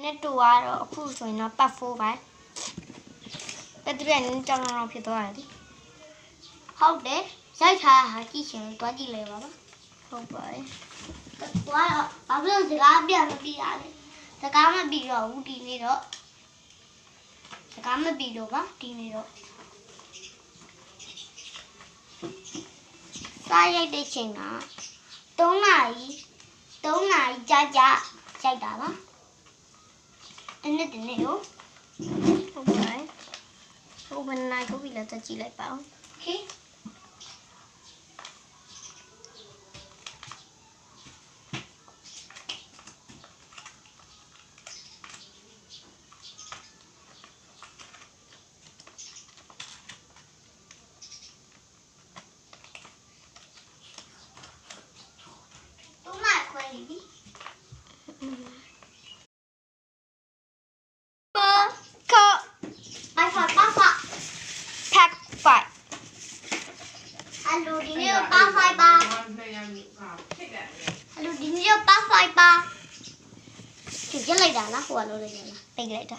နဲ့တူကတော့အခုဆိုရင်တော့ပတ်4ပါပတ်3ကနည်းကြောင်ကြောင်ဖြစ်သွားတယ်လေဟုတ်တယ်ရိုက်ထားဟာကြည့်ရှင်တွားကြည့်လဲပါပါဟုတ်ပါတယ်တွားတော့ဘာဖြစ်လို့စကားပြန်မပြီးရလဲစကားမပြီးတော့ဘူးဒီနေ့တော့စကားမပြီးတော့ပါဒီနေ့တော့စားရိုက်တဲ့ချိန်က3နာရီကြာရိုက်တာပါတနေ့ကိုဟုတ်ပါတယ်ဟိုဘယ်နိုင်ထိုးပြီးလဲတက်ကြည့်လိုက်ပါဦးโอเคရက်လိုက်တာလားဟိုကလို့လိုက်ရလားပိတ်လိုက်တာ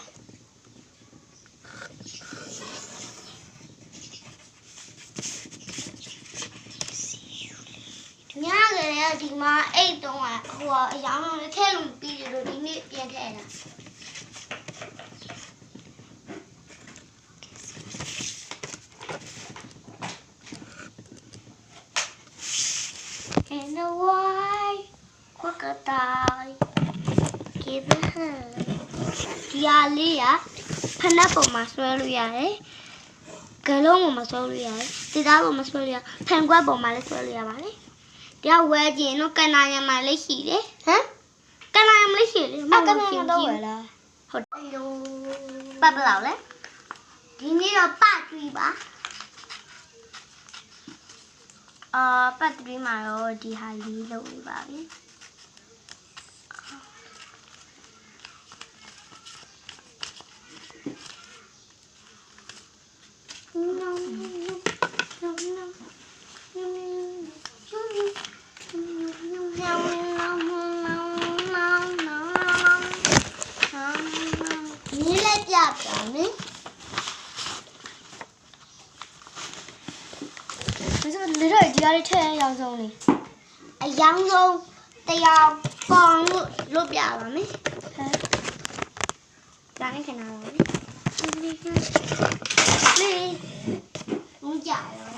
ညကလေးဒီမှာအိတ်တုံးကဟိုအရောင်းလုံးလေးထဲလို့ပြီးတယ်လို့ဒီနေ့ပြန်ထည့်တာAnd the white crocodile give her ဒီအားလေးကဖနက်ပုံမှာဆွဲလို့ရတယ်ဂလုံးပုံမှာဆွဲလို့ရတယ်တသားပုံမှာဆွဲလို့ရဖန်ကွက်ပုံမှာလည်းဆွဲလို့ရပါတယ်ဒီကဝဲကျင်တော့ကနာရမှာလေးရှိတယ်ဟမ်ကနာရမလေးရှိလေမကနာရတော့ဝဲလားဟုတ်ပတ်ပလောက်လဲဒီနေ့တော့ပတ်3ပါပတ်3မှာတော့ဒီဟာလေးလုပ်နေပါပြီ你这家里吃洋葱呢？洋葱得要放路边了没？哪里看到了？没，我家了。